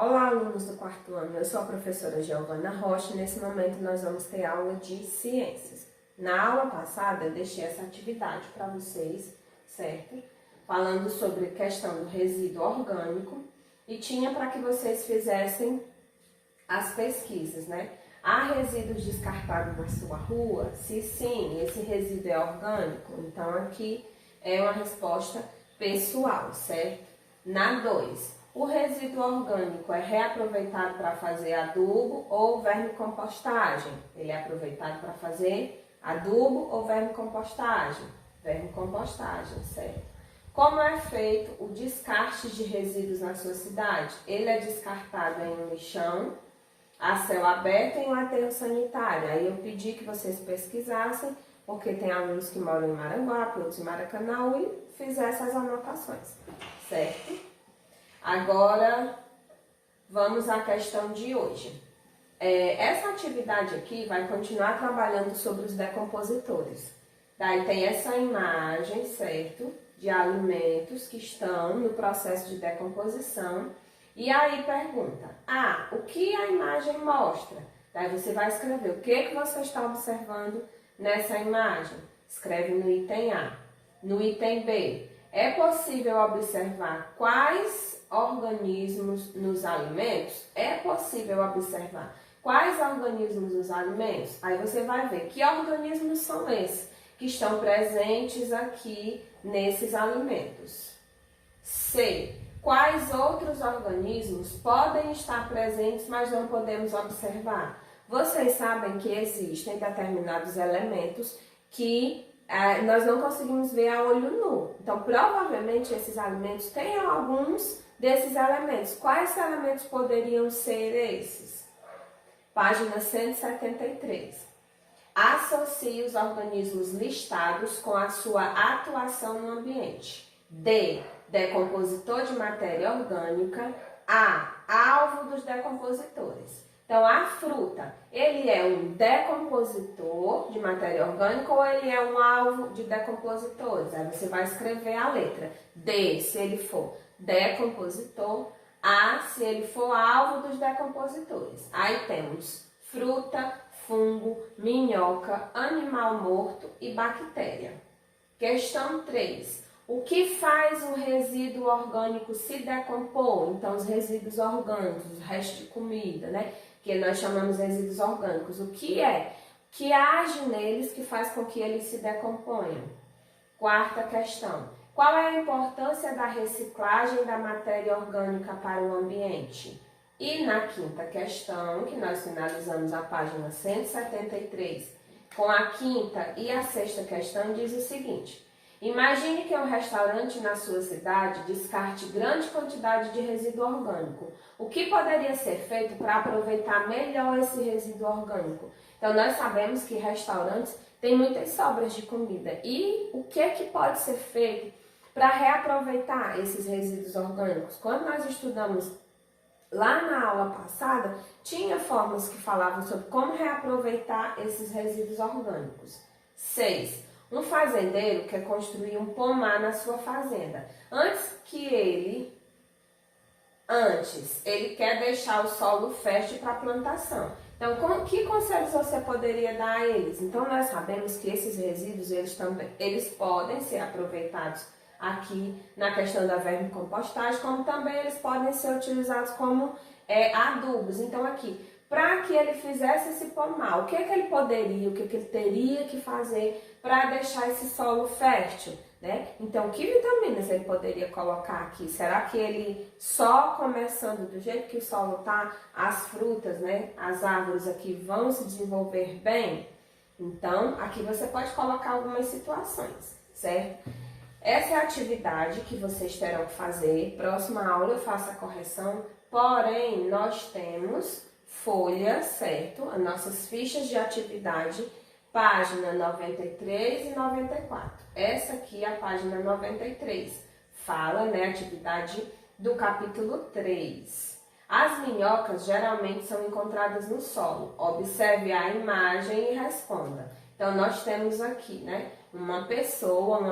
Olá, alunos do quarto ano, eu sou a professora Giovana Rocha e nesse momento nós vamos ter aula de ciências. Na aula passada eu deixei essa atividade para vocês, certo? Falando sobre a questão do resíduo orgânico e tinha para que vocês fizessem as pesquisas, né? Há resíduos descartados na sua rua? Se sim, esse resíduo é orgânico? Então aqui é uma resposta pessoal, certo? Na 2. O resíduo orgânico é reaproveitado para fazer adubo ou vermicompostagem? Ele é aproveitado para fazer adubo ou vermicompostagem? Vermicompostagem, certo? Como é feito o descarte de resíduos na sua cidade? Ele é descartado em um lixão, a céu aberto em um aterro sanitário. Aí eu pedi que vocês pesquisassem, porque tem alunos que moram em Maranguape, outros em Maracanã, e fizessem essas anotações, certo? Agora, vamos à questão de hoje. Essa atividade aqui vai continuar trabalhando sobre os decompositores. Daí tem essa imagem, certo? De alimentos que estão no processo de decomposição. E aí pergunta, o que a imagem mostra? Daí você vai escrever o que você está observando nessa imagem. Escreve no item A. No item B, é possível observar quais organismos nos alimentos? É possível observar quais organismos nos alimentos? Aí você vai ver que organismos são esses que estão presentes aqui nesses alimentos. C. Quais outros organismos podem estar presentes, mas não podemos observar? Vocês sabem que existem determinados elementos que nós não conseguimos ver a olho nu. Então, provavelmente, esses alimentos têm alguns desses elementos. Quais elementos poderiam ser esses? Página 173. Associe os organismos listados com a sua atuação no ambiente. D. Decompositor de matéria orgânica. A. Alvo dos decompositores. Então, a fruta, ele é um decompositor de matéria orgânica ou ele é um alvo de decompositores? Aí você vai escrever a letra D, se ele for decompositor, A, se ele for alvo dos decompositores. Aí temos fruta, fungo, minhoca, animal morto e bactéria. Questão 3. O que faz um resíduo orgânico se decompor? Então, os resíduos orgânicos, os restos de comida, né? Que nós chamamos de resíduos orgânicos. O que é? Que age neles que faz com que eles se decomponham? Quarta questão. Qual é a importância da reciclagem da matéria orgânica para o ambiente? E na quinta questão, que nós finalizamos a página 173, com a quinta e a sexta questão, diz o seguinte. Imagine que um restaurante na sua cidade descarte grande quantidade de resíduo orgânico. O que poderia ser feito para aproveitar melhor esse resíduo orgânico? Então, nós sabemos que restaurantes têm muitas sobras de comida. E o que pode ser feito para reaproveitar esses resíduos orgânicos? Quando nós estudamos lá na aula passada, tinha formas que falavam sobre como reaproveitar esses resíduos orgânicos. 6. Um fazendeiro quer construir um pomar na sua fazenda. Antes, ele quer deixar o solo fértil para plantação. Então, que conselhos você poderia dar a eles? Então, nós sabemos que esses resíduos, eles podem ser aproveitados aqui na questão da vermicompostagem, como também eles podem ser utilizados como adubos. Então, aqui, para que ele fizesse esse pomar, o que ele poderia, o que ele teria que fazer para deixar esse solo fértil, né? Então, que vitaminas ele poderia colocar aqui? Será que ele só começando do jeito que o solo tá, as frutas, né, as árvores aqui vão se desenvolver bem? Então, aqui você pode colocar algumas situações, certo? Essa é a atividade que vocês terão que fazer. Próxima aula eu faço a correção, porém, nós temos folha, certo? As nossas fichas de atividade, página 93 e 94. Essa aqui é a página 93. Fala, né, atividade do capítulo 3. As minhocas geralmente são encontradas no solo. Observe a imagem e responda. Então, nós temos aqui, né, uma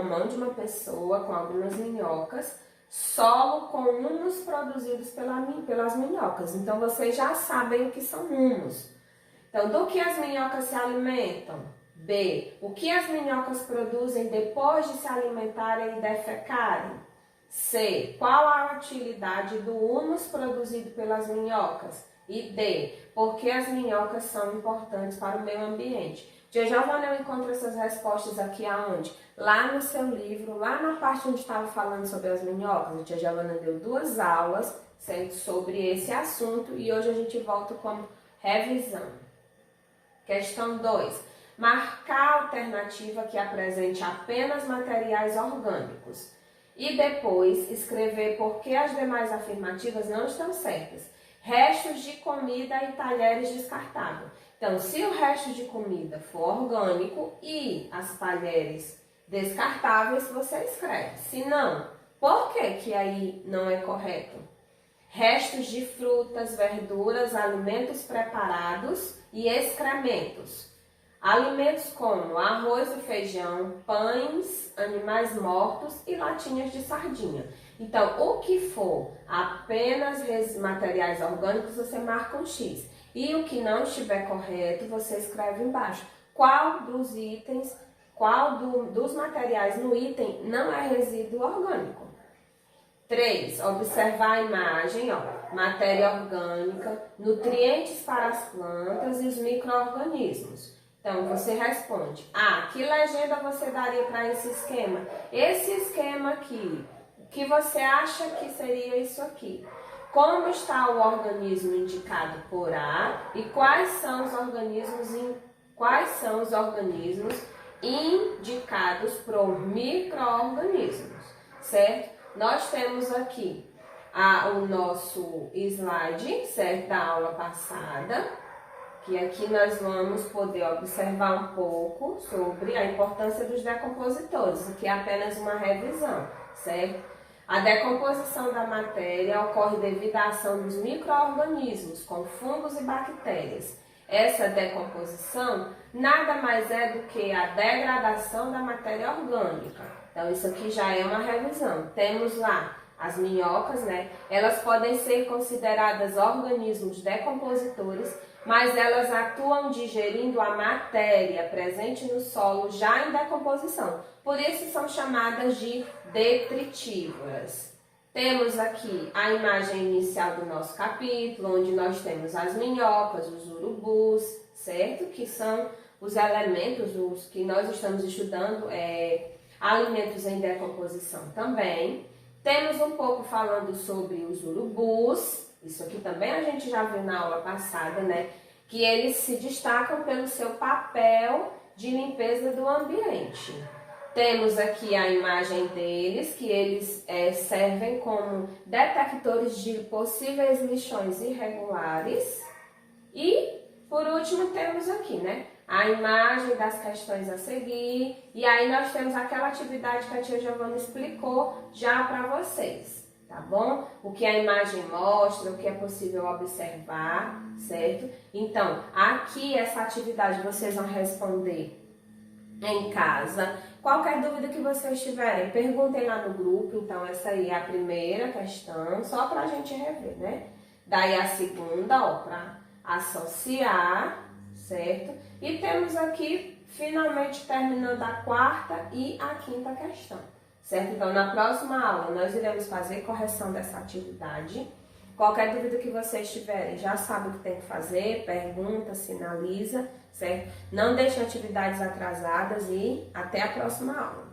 mão de uma pessoa com algumas minhocas Solo com humus produzidos pelas minhocas. Então, vocês já sabem o que são humus. Então, do que as minhocas se alimentam? B. O que as minhocas produzem depois de se alimentarem e defecarem? C. Qual a utilidade do humus produzido pelas minhocas? E D. Por que as minhocas são importantes para o meio ambiente? Tia Giovana, eu encontro essas respostas aqui aonde? Lá no seu livro, lá na parte onde estava falando sobre as minhocas. A tia Giovana deu 2 aulas sobre esse assunto e hoje a gente volta com revisão. Questão 2. Marcar a alternativa que apresente apenas materiais orgânicos. E depois escrever por que as demais afirmativas não estão certas. Restos de comida e talheres descartáveis. Então, se o resto de comida for orgânico e as talheres descartáveis, você escreve. Se não, por que aí não é correto? Restos de frutas, verduras, alimentos preparados e excrementos. Alimentos como arroz e feijão, pães, animais mortos e latinhas de sardinha. Então, o que for apenas materiais orgânicos, você marca um X. E o que não estiver correto, você escreve embaixo. Qual dos itens, dos materiais no item não é resíduo orgânico? 3. Observar a imagem, matéria orgânica, nutrientes para as plantas e os micro-organismos. Então, você responde, que legenda você daria para esse esquema? Esse esquema aqui, o que você acha que seria isso aqui? Como está o organismo indicado por A e quais são os organismos indicados por micro-organismos, certo? Nós temos aqui o nosso slide, certo, da aula passada, que aqui nós vamos poder observar um pouco sobre a importância dos decompositores, o que é apenas uma revisão, certo? A decomposição da matéria ocorre devido à ação dos micro-organismos, com fungos e bactérias. Essa decomposição nada mais é do que a degradação da matéria orgânica. Então, isso aqui já é uma revisão. Temos lá as minhocas, né? Elas podem ser consideradas organismos decompositores, mas elas atuam digerindo a matéria presente no solo já em decomposição. Por isso são chamadas de detritívoras. Temos aqui a imagem inicial do nosso capítulo, onde nós temos as minhocas, os urubus, certo? Que são os elementos, os que nós estamos estudando, alimentos em decomposição também. Temos um pouco falando sobre os urubus, isso aqui também a gente já viu na aula passada, né? Que eles se destacam pelo seu papel de limpeza do ambiente. Temos aqui a imagem deles, que eles servem como detectores de possíveis lixões irregulares. E, por último, temos aqui, né, a imagem das questões a seguir. E aí nós temos aquela atividade que a tia Giovana explicou já para vocês, tá bom? O que a imagem mostra, o que é possível observar, certo? Então, aqui essa atividade vocês vão responder em casa. Qualquer dúvida que vocês tiverem, perguntem lá no grupo. Então, essa aí é a primeira questão, só para a gente rever, né? Daí a segunda, para associar, certo? E temos aqui, finalmente, terminando a quarta e a quinta questão, certo? Então, na próxima aula, nós iremos fazer correção dessa atividade. Qualquer dúvida que vocês tiverem, já sabe o que tem que fazer, pergunta, sinaliza, certo? Não deixem atividades atrasadas e até a próxima aula.